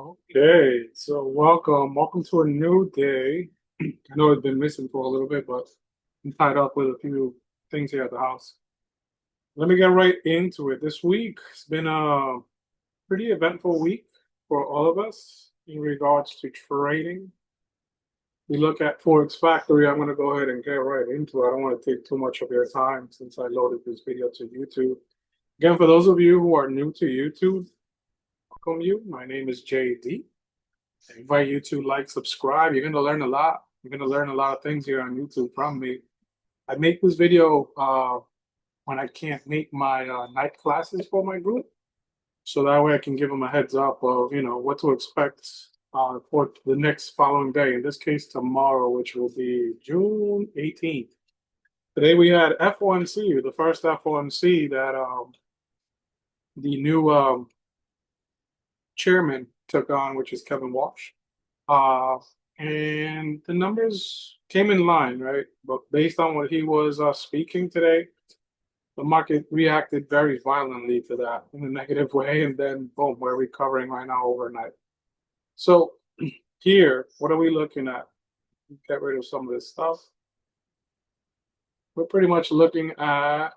Okay, so welcome to a new day. I know it's been missing for a little bit, but I'm tied up with a few things here at the house. Let me get right into it. This week has been a pretty eventful week for all of us in regards to trading. We look at Forex Factory. I'm going to go ahead and get right into it. I don't want to take too much of your time since I loaded this video to YouTube. Again, for those of you who are new to YouTube, welcome you. My name is JD. I invite you to like, subscribe. You're going to learn a lot. You're going to learn a lot of things here on YouTube from me. I make this video when I can't make my night classes for my group. So that way I can give them a heads up of, what to expect for the next following day. In this case, tomorrow, which will be June 18th. Today we had FOMC, the first FOMC that the new chairman took on, which is Kevin Walsh. Uh, and the numbers came in line, right? But based on what he was speaking today, the market reacted very violently to that in a negative way. And then, boom, we're recovering right now overnight. So, here, what are we looking at? Get rid of some of this stuff. We're pretty much looking at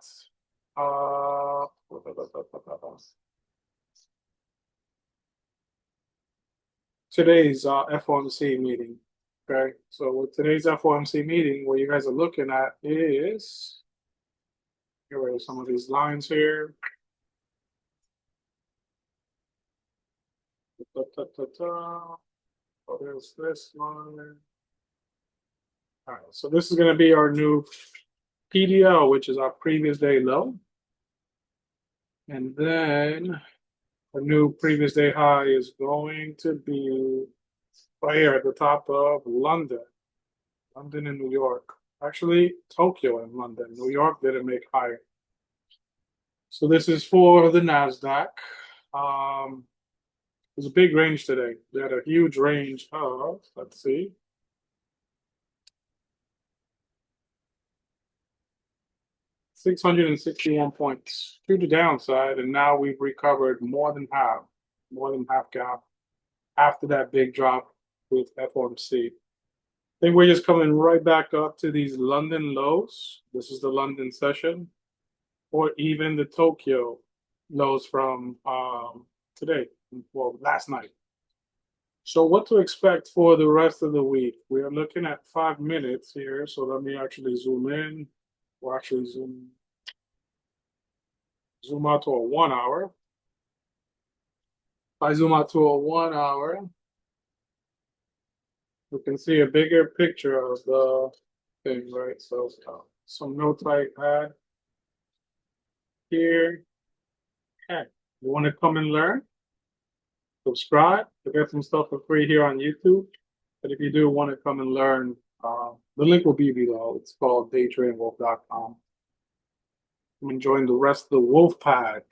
today's FOMC meeting. Okay, so with today's FOMC meeting, what you guys are looking at is get rid of some of these lines here. Oh, there's this line. All right, so this is going to be our new PDL, which is our previous day low. And then the new previous day high is going to be right here at the top of London. London and New York. Actually, Tokyo and London. New York didn't make higher. So this is for the NASDAQ. It was a big range today. They had a huge range of, let's see, 661 points to the downside, and now we've recovered more than half gap after that big drop with FOMC. I think we're just coming right back up to these London lows. This is the London session, or even the Tokyo lows from today, well, last night. So what to expect for the rest of the week? We are looking at 5 minutes here. So let me actually zoom in, or actually zoom out to a 1 hour. If I zoom out to a 1 hour, you can see a bigger picture of the thing, right? So some notes I had here. Okay, you want to come and learn? Subscribe to get some stuff for free here on YouTube. But if you do want to come and learn, the link will be below. It's called daytradingwolf.com. I'm enjoying the rest of the wolf pack.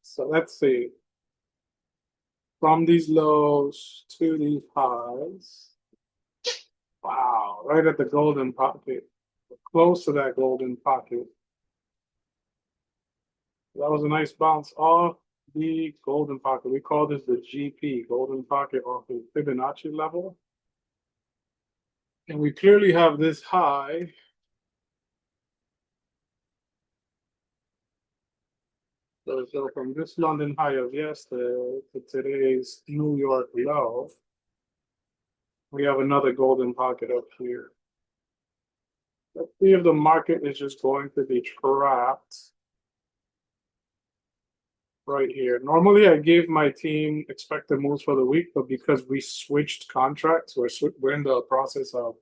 So let's see. From these lows to these highs. Wow, right at the golden pocket. Close to that golden pocket. That was a nice bounce off the golden pocket. We call this the GP, golden pocket off the Fibonacci level. And we clearly have this high. So from this London high of yesterday to today's New York low, we have another golden pocket up here. Let's see if the market is just going to be trapped right here. Normally, I give my team expected moves for the week, but because we switched contracts, we're in the process of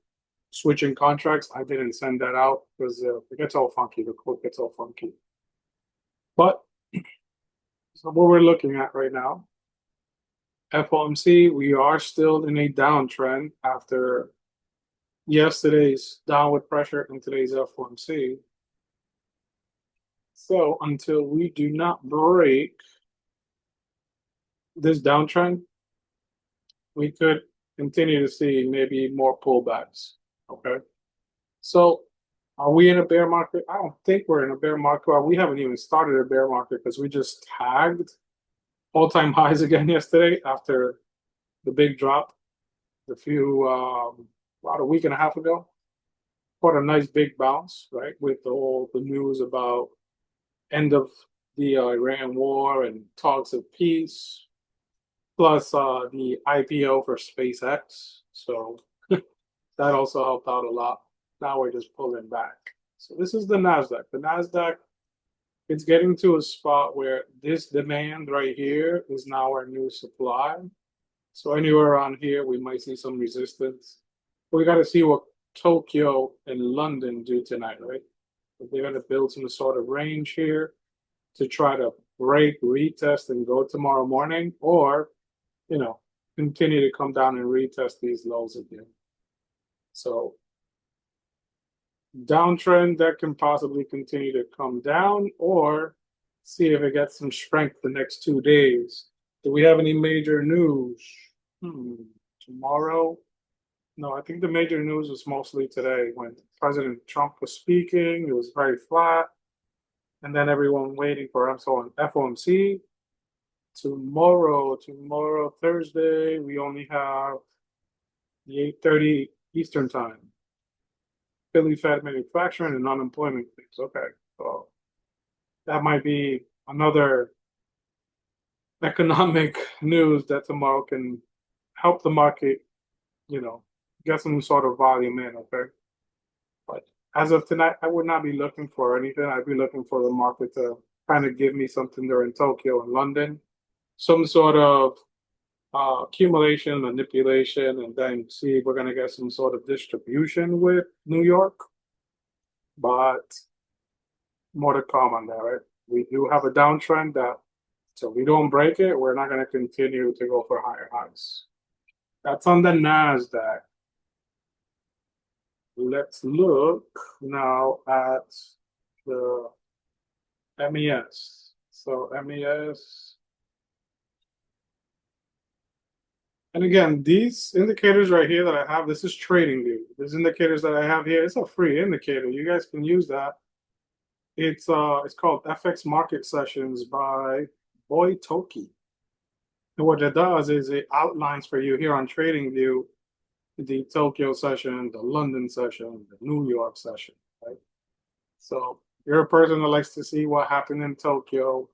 switching contracts. I didn't send that out because it gets all funky. The code gets all funky. But so what we're looking at right now, FOMC, we are still in a downtrend after yesterday's downward pressure and today's FOMC. So until we do not break this downtrend, we could continue to see maybe more pullbacks. Okay. So are we in a bear market? I don't think we're in a bear market. Well, we haven't even started a bear market because we just tagged all-time highs again yesterday after the big drop about a week and a half ago. Quite a nice big bounce, right? With all the news about end of the Iran war and talks of peace, plus the IPO for SpaceX. So that also helped out a lot. Now we're just pulling back. So this is the Nasdaq. The Nasdaq, it's getting to a spot where this demand right here is now our new supply. So anywhere around here, we might see some resistance. We got to see what Tokyo and London do tonight, right? If they're going to build some sort of range here to try to break, retest, and go tomorrow morning, or, continue to come down and retest these lows again. So downtrend that can possibly continue to come down, or see if it gets some strength the next 2 days. Do we have any major news? Tomorrow? No, I think the major news was mostly today when President Trump was speaking. It was very flat. And then everyone waiting for FOMC. Tomorrow, Thursday, we only have the 8:30 Eastern time. Philly Fed manufacturing and unemployment things. Okay, so that might be another economic news that tomorrow can help the market, get some sort of volume in, okay? But as of tonight, I would not be looking for anything. I'd be looking for the market to kind of give me something there in Tokyo and London, some sort of accumulation, manipulation, and then see if we're going to get some sort of distribution with New York. But more to come on that, right? We do have a downtrend that, so we don't break it, we're not going to continue to go for higher highs. That's on the NASDAQ. Let's look now at the MES. So MES. And again, these indicators right here that I have, this is TradingView. These indicators that I have here, it's a free indicator. You guys can use that. It's called FX Market Sessions by Boy Toki. And what it does is it outlines for you here on TradingView the Tokyo session, the London session, the New York session, right? So you're a person that likes to see what happened in Tokyo,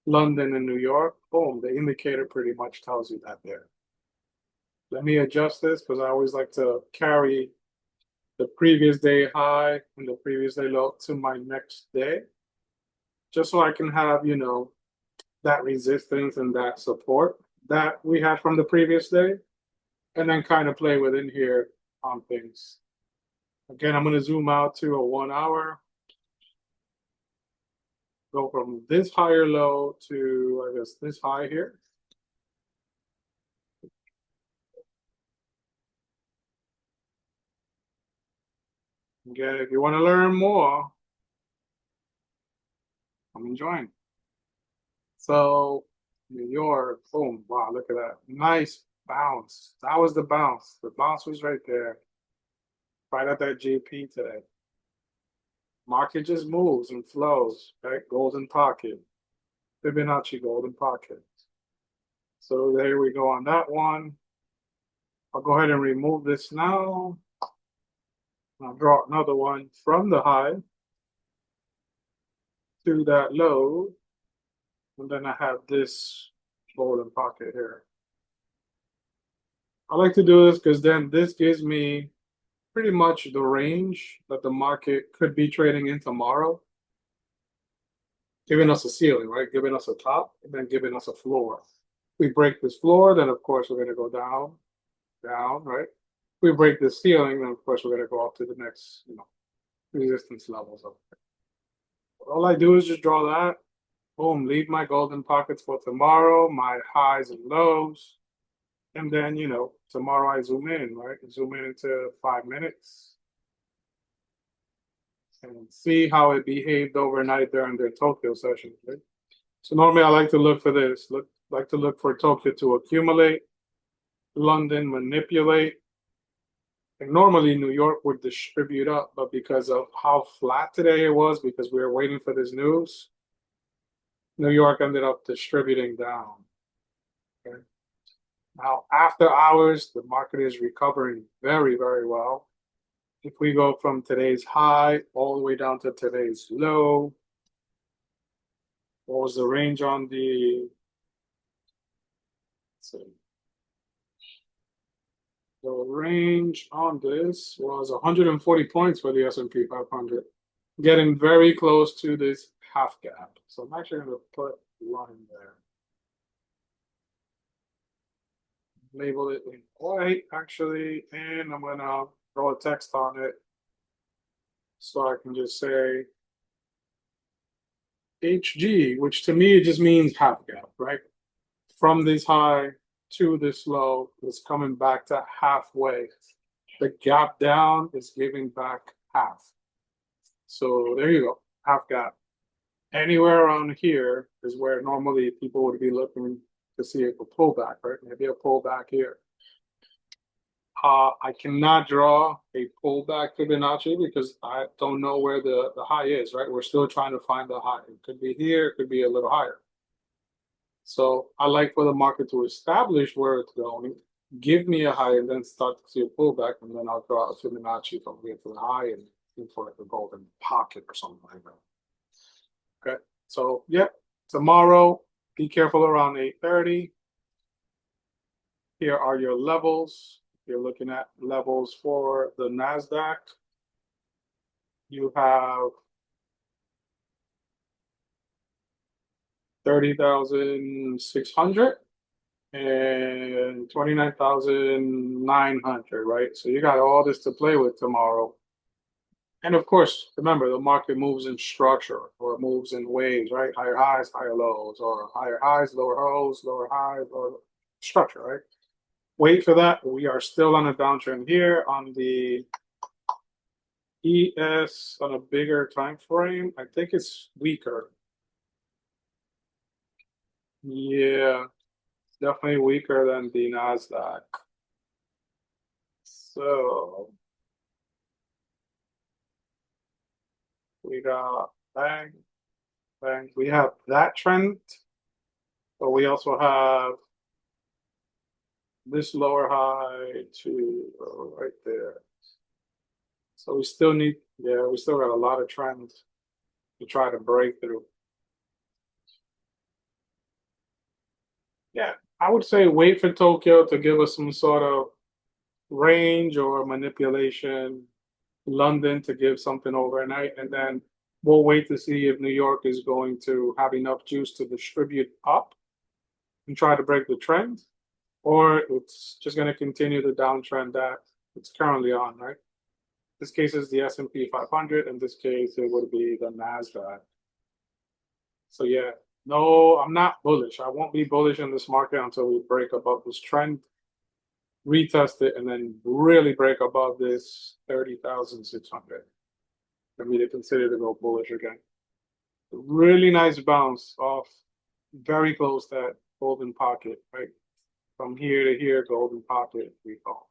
London, and New York. Boom, the indicator pretty much tells you that there. Let me adjust this because I always like to carry the previous day high and the previous day low to my next day, just so I can have, that resistance and that support that we had from the previous day, and then kind of play within here on things. Again, I'm going to zoom out to a 1 hour, go from this higher low to, I guess, this high here. Again, if you want to learn more, I'm enjoying. So New York, boom, wow, look at that. Nice bounce. That was the bounce. The bounce was right there. Right at that GP today. Market just moves and flows, right? Golden pocket. Fibonacci golden pocket. So there we go on that one. I'll go ahead and remove this now. I'll draw another one from the high to that low. And then I have this golden pocket here. I like to do this because then this gives me pretty much the range that the market could be trading in tomorrow, giving us a ceiling, right? Giving us a top and then giving us a floor. We break this floor, then of course we're going to go down, right? We break this ceiling, then of course we're going to go up to the next, resistance levels of it. All I do is just draw that. Boom, leave my golden pockets for tomorrow, my highs and lows. And then, tomorrow I zoom in, right? Zoom in into 5 minutes and see how it behaved overnight during the Tokyo session, right? So normally I like to look for this, like to look for Tokyo to accumulate, London manipulate. And normally New York would distribute up, but because of how flat today it was, because we were waiting for this news, New York ended up distributing down. Okay. Now, after hours, the market is recovering very, very well. If we go from today's high all the way down to today's low, what was the range on the, let's see, the range on this was 140 points for the S&P 500, getting very close to this half gap. So I'm actually going to put one there. Label it in white, actually, and I'm going to throw a text on it. So I can just say HG, which to me it just means half gap, right? From this high to this low, it's coming back to halfway. The gap down is giving back half. So there you go, half gap. Anywhere around here is where normally people would be looking to see a pullback, right? Maybe a pullback here. I cannot draw a pullback Fibonacci because I don't know where the high is, right? We're still trying to find the high. It could be here, it could be a little higher. So I like for the market to establish where it's going, give me a high, and then start to see a pullback, and then I'll draw a Fibonacci from here to the high and for like a golden pocket or something like that. Okay, so yeah, tomorrow, be careful around 8:30. Here are your levels. You're looking at levels for the NASDAQ. You have 30,600 and 29,900, right? So you got all this to play with tomorrow. And of course, remember, the market moves in structure or it moves in waves, right? Higher highs, higher lows, or higher highs, lower lows, lower highs, or structure, right? Wait for that. We are still on a downtrend here on the ES on a bigger time frame. I think it's weaker. Yeah, definitely weaker than the NASDAQ. So we got bang, bang. We have that trend, but we also have this lower high to right there. So we still need, yeah, we still got a lot of trends to try to break through. Yeah, I would say wait for Tokyo to give us some sort of range or manipulation, London to give something overnight, and then we'll wait to see if New York is going to have enough juice to distribute up and try to break the trend, or it's just going to continue the downtrend that it's currently on, right? This case is the S&P 500. In this case, it would be the NASDAQ. So yeah, no, I'm not bullish. I won't be bullish in this market until we break above this trend, retest it, and then really break above this 30,600 for me to consider to go bullish again. Really nice bounce off very close to that golden pocket, right? From here to here, golden pocket, we fall.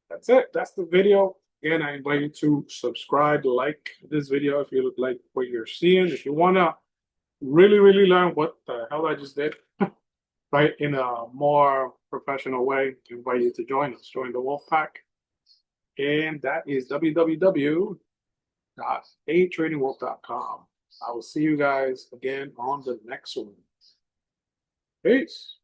That's it. That's the video. Again, I invite you to subscribe, like this video if you like what you're seeing. If you want to really learn what the hell I just did, right, in a more professional way, I invite you to join us. Join the Wolf Pack. And that is www.atradingwolf.com. I will see you guys again on the next one. Peace.